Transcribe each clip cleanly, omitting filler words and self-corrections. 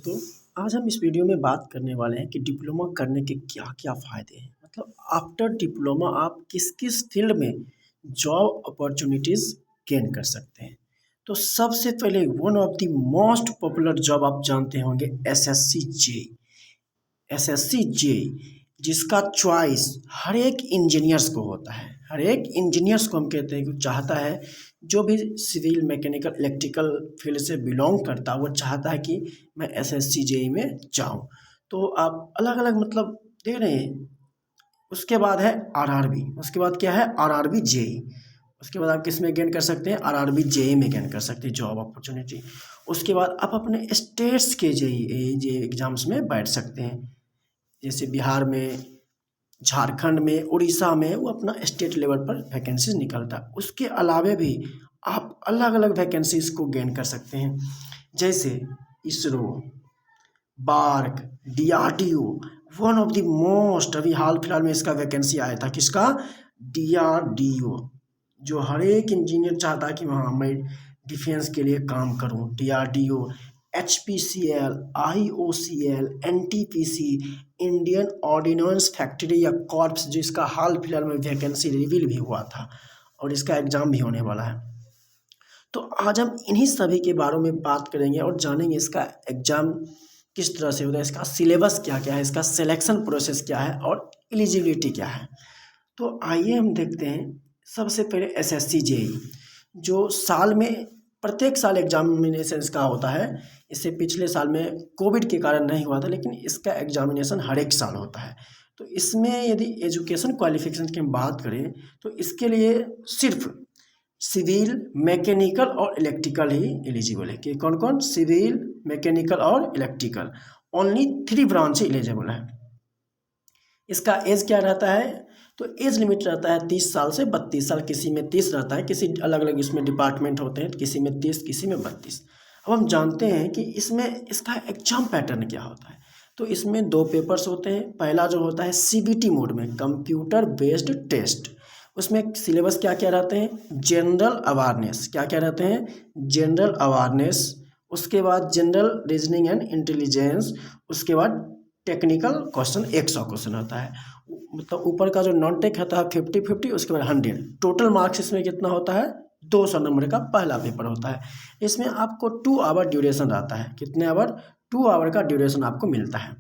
दोस्तों, आज हम इस वीडियो में बात करने वाले हैं कि डिप्लोमा करने के क्या-क्या फ़ायदे हैं। मतलब आफ्टर डिप्लोमा आप किस-किस फ़ील्ड में जॉब अपॉर्च्युनिटीज़ गेन कर सकते हैं। तो सबसे पहले one of the most popular job आप जानते होंगे एसएससी जेईई। एसएससी जेईई जिसका चॉइस हर एक इंजीनियर्स को होता है। हर एक इंजीनियर्स को हम कहते हैं कि चाहता है जो भी सिविल, मैकेनिकल, इलेक्ट्रिकल फील्ड से बिलोंग करता है वो चाहता है कि मैं एसएससी जेईई में जाऊँ। तो आप अलग-अलग मतलब देख रहे हैं। उसके बाद है आरआरबी, उसके बाद क्या है आरआरबी जेईई। उसके बाद आप किस में गेन कर सकते हैं, आरआरबी जेईई में गेन कर सकते हैं जॉब अपॉर्चुनिटी। उसके बाद आप अपने स्टेट्स के जेईई जेईई एग्ज़ाम्स में बैठ सकते हैं। जैसे बिहार में, झारखंड में, उड़ीसा में वो अपना स्टेट लेवल पर वैकेंसीज निकलता है। उसके अलावे भी आप अलग अलग वैकेंसीज को गेन कर सकते हैं। जैसे ISRO, BARC, DRDO, one of the most अभी हाल फिलहाल में इसका वैकेंसी आया था। किसका? डीआरडीओ। जो हर एक इंजीनियर चाहता है कि हाँ मैं डिफेंस के लिए काम करूं। DRDO, HPCL, IOCL, NTPC, Indian ordnance factory या कॉर्प्स, जिसका हाल फिलहाल में वैकेंसी रिवील भी हुआ था और इसका एग्ज़ाम भी होने वाला है। तो आज हम इन्हीं सभी के बारे में बात करेंगे और जानेंगे इसका एग्ज़ाम किस तरह से होता है, इसका सिलेबस क्या-क्या है, इसका सिलेक्शन प्रोसेस क्या है और एलिजिबिलिटी क्या है। तो आइए हम देखते हैं। सबसे पहले एसएससी जेईई जो साल में प्रत्येक साल एग्जामिनेशन इसका होता है। इससे पिछले साल में कोविड के कारण नहीं हुआ था, लेकिन इसका एग्जामिनेशन हर एक साल होता है। तो इसमें यदि एजुकेशन क्वालिफिकेशन की हम बात करें तो इसके लिए सिर्फ सिविल, मैकेनिकल और इलेक्ट्रिकल ही एलिजिबल है। कि कौन कौन? सिविल, मैकेनिकल और इलेक्ट्रिकल, ओनली 3 ब्रांच एलिजिबल है। इसका एज क्या रहता है? तो एज लिमिट रहता है 30 साल से 32 साल। किसी में 30 रहता है, किसी अलग अलग इसमें डिपार्टमेंट होते हैं, किसी में 30, किसी में 32। अब हम जानते हैं कि इसमें इसका एग्जाम पैटर्न क्या होता है। तो इसमें 2 पेपर्स होते हैं। पहला जो होता है सीबीटी मोड में, कंप्यूटर बेस्ड टेस्ट। उसमें सिलेबस क्या क्या रहते हैं? जनरल अवेयरनेस, क्या क्या रहते हैं? General awareness. उसके बाद जनरल रीजनिंग एंड इंटेलिजेंस। उसके बाद टेक्निकल क्वेश्चन 100 क्वेश्चन होता है। मतलब ऊपर का जो नॉन टेक होता है 50-50, उसके बाद 100। टोटल मार्क्स इसमें कितना होता है? 200 नंबर का पहला पेपर होता है। इसमें आपको 2 आवर ड्यूरेशन रहता है। कितने आवर? 2 आवर का ड्यूरेशन आपको मिलता है।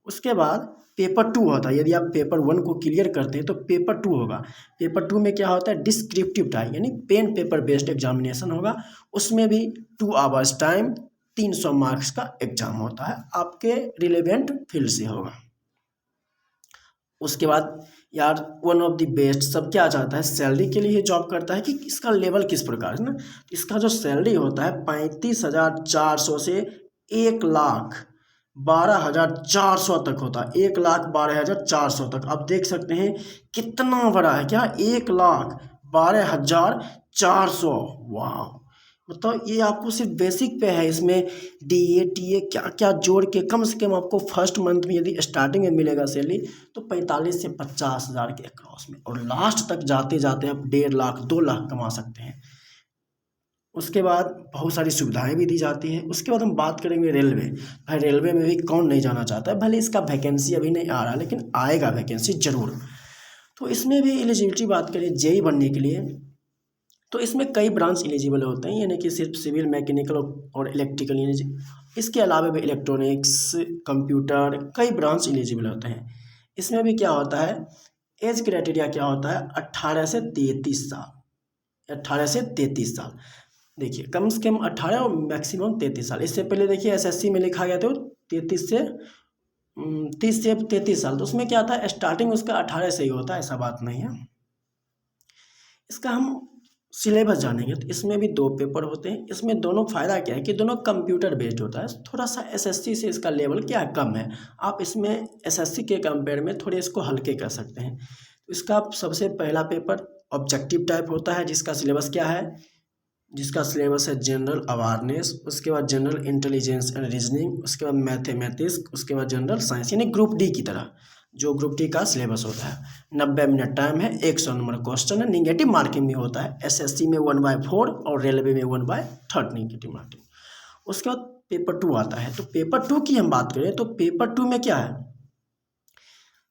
उसके बाद पेपर 2 होता है। यदि आप पेपर 1 को क्लियर करते हैं तो पेपर 2 होगा। पेपर 2 में क्या होता है? डिस्क्रिप्टिव टाइम, यानी पेन पेपर बेस्ड एग्जामिनेशन होगा। उसमें भी 2 आवर्स टाइम, 300 मार्क्स का एग्जाम होता है, आपके रिलेवेंट फील्ड से होगा। उसके बाद यार वन ऑफ द बेस्ट, सब क्या चाहता है? सैलरी के लिए जॉब करता है कि इसका लेवल किस प्रकार है ना। इसका जो सैलरी होता है 35,400 से 1,12,400 तक होता है। 1,12,400 तक आप देख सकते हैं कितना बड़ा है। क्या? 1,12,400। वाह! मतलब ये आपको सिर्फ बेसिक पे है। इसमें डीए टीए क्या क्या जोड़ के कम से कम आपको फर्स्ट मंथ में यदि स्टार्टिंग में मिलेगा सैलरी तो 45 से 50 हज़ार के अक्रॉस में, और लास्ट तक जाते जाते आप 1.5 लाख 2 लाख कमा सकते हैं। उसके बाद बहुत सारी सुविधाएं भी दी जाती हैं। उसके बाद हम बात करेंगे रेलवे। भाई रेलवे में भी कौन नहीं जाना चाहता है। भले इसका वैकेंसी अभी नहीं आ रहा, लेकिन आएगा वैकेंसी ज़रूर। तो इसमें भी एलिजिबिलिटी बात करें जेईई बनने के लिए तो इसमें कई ब्रांच एलिजिबल होते हैं, यानी कि सिर्फ सिविल, मैकेनिकल और इलेक्ट्रिकल, यानी इसके अलावा भी इलेक्ट्रॉनिक्स, कंप्यूटर, कई ब्रांच एलिजिबल होते हैं। इसमें भी क्या होता है? एज क्राइटेरिया क्या होता है? 18 से 33 साल। 18 से 33 साल। देखिए कम से कम 18 और मैक्सिमम 33 साल। इससे पहले देखिए एसएससी में लिखा गया था 33 से 30 से 33 साल। तो उसमें क्या था? स्टार्टिंग उसका 18 से ही होता है, ऐसा बात नहीं है। इसका हम सिलेबस जानेंगे तो इसमें भी 2 पेपर होते हैं। इसमें दोनों फ़ायदा क्या है कि दोनों कंप्यूटर बेस्ड होता है। थोड़ा सा एसएससी से इसका लेवल क्या है? कम है। आप इसमें एसएससी के कंपेयर में थोड़े इसको हल्के कर सकते हैं। तो इसका सबसे पहला पेपर ऑब्जेक्टिव टाइप होता है, जिसका सिलेबस क्या है? जिसका सिलेबस है जनरल अवेयरनेस। उसके बाद जनरल इंटेलिजेंस एंड रीजनिंग। उसके बाद मैथमेटिक्स। उसके बाद जनरल साइंस, यानी ग्रुप डी की तरह जो ग्रुप डी का सिलेबस होता है। 90 मिनट टाइम है, 100 नंबर क्वेश्चन है, निगेटिव मार्किंग भी होता है। एसएससी में 1/4 और रेलवे में 1/3 निगेटिव मार्किंग। उसके बाद पेपर 2 आता है। तो पेपर 2 की हम बात करें तो पेपर 2 में क्या है,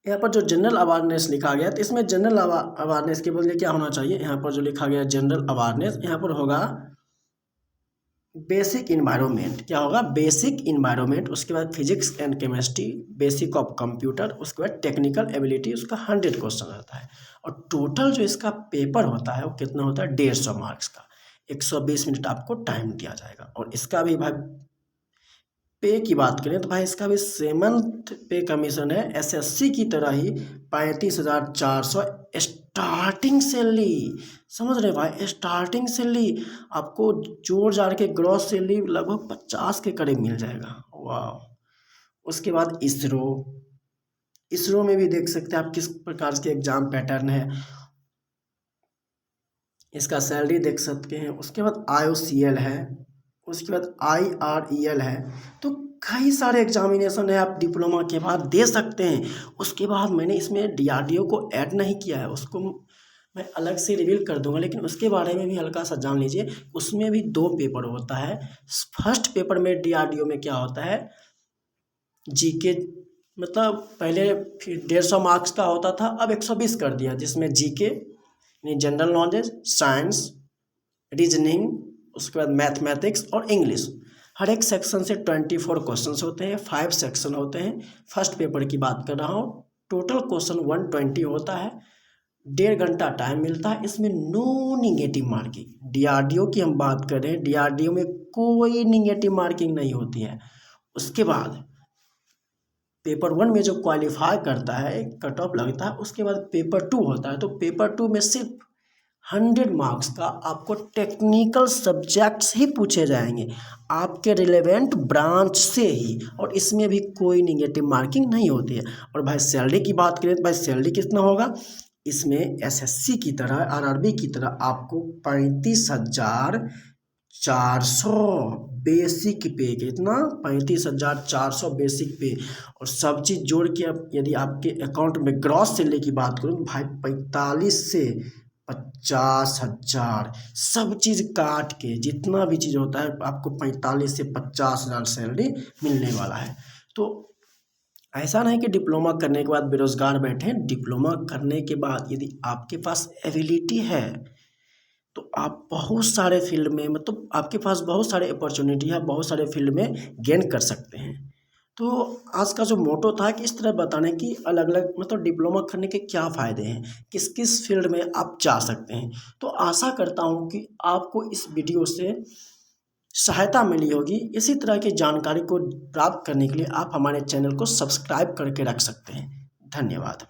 यहाँ पर जो जनरल अवेयरनेस लिखा गया है तो इसमें जनरल अवेयरनेस के बदले क्या होना चाहिए, यहाँ पर जो लिखा गया है जनरल अवेयरनेस, यहाँ पर होगा बेसिक इन्वायरमेंट। क्या होगा, बेसिक इन्वायरमेंट, उसके बाद physics and chemistry, basic of computer, उसके बाद टेक्निकल एबिलिटी, उसका 100 क्वेश्चन रहता है। और टोटल जो इसका पेपर होता है वो कितना होता है, 150 मार्क्स का। 120 मिनट आपको टाइम दिया जाएगा। और इसका भी भाई पे की बात करें तो भाई इसका भी 7th पे कमीशन है, एसएससी की तरह ही 35,400 स्टार्टिंग सैलरी। समझ रहे भाई, स्टार्टिंग सैलरी आपको जोड़ जाड़ के ग्रॉस सैलरी लगभग 50 के करीब मिल जाएगा। वाह। उसके बाद इसरो में भी देख सकते हैं आप किस प्रकार के एग्जाम पैटर्न है, इसका सैलरी देख सकते हैं। उसके बाद IOCL है, उसके बाद IREL है। तो कई सारे एग्जामिनेशन है, आप डिप्लोमा के बाद दे सकते हैं। उसके बाद मैंने इसमें DRDO को ऐड नहीं किया है, उसको मैं अलग से रिवील कर दूंगा, लेकिन उसके बारे में भी हल्का सा जान लीजिए। उसमें भी 2 पेपर होता है। फर्स्ट पेपर में DRDO में क्या होता है, जीके, मतलब पहले 150 मार्क्स का होता था, अब 120 कर दिया, जिसमें जीके यानी जनरल नॉलेज, साइंस, रीजनिंग, उसके बाद मैथमेटिक्स और इंग्लिश, हर एक सेक्शन से 24 क्वेश्चंस होते हैं, 5 सेक्शन होते हैं। फर्स्ट पेपर की बात कर रहा हूँ, टोटल क्वेश्चन 120 होता है, 1.5 घंटा टाइम मिलता है। इसमें नो निगेटिव मार्किंग। DRDO की हम बात करें, DRDO में कोई निगेटिव मार्किंग नहीं होती है। उसके बाद पेपर 1 में जो क्वालिफाई करता है, कट ऑफ लगता है, उसके बाद पेपर 2 होता है। तो पेपर 2 में सिर्फ 100 मार्क्स का आपको टेक्निकल सब्जेक्ट्स ही पूछे जाएंगे, आपके रिलेवेंट ब्रांच से ही, और इसमें भी कोई निगेटिव मार्किंग नहीं होती है। और भाई सैलरी की बात करें तो भाई सैलरी कितना होगा, इसमें SSC की तरह, RRB की तरह आपको 35,400 बेसिक पे, कितना, 35,400 बेसिक पे। और सब चीज़ जोड़ के अब यदि आपके अकाउंट में ग्रॉस सैलरी की बात करूँ तो भाई 45 से 50,000, सब चीज़ काट के जितना भी चीज़ होता है आपको 45 से 50,000 सैलरी मिलने वाला है। तो ऐसा नहीं कि डिप्लोमा करने के बाद बेरोजगार बैठे। डिप्लोमा करने के बाद यदि आपके पास एबिलिटी है तो आप बहुत सारे फील्ड में, मतलब आपके पास बहुत सारे अपॉर्चुनिटी है, बहुत सारे फील्ड में गेन कर सकते हैं। तो आज का जो मोटो था कि इस तरह बताने की अलग अलग, मतलब डिप्लोमा करने के क्या फ़ायदे हैं, किस किस फील्ड में आप जा सकते हैं। तो आशा करता हूँ कि आपको इस वीडियो से सहायता मिली होगी। इसी तरह की जानकारी को प्राप्त करने के लिए आप हमारे चैनल को सब्सक्राइब करके रख सकते हैं। धन्यवाद।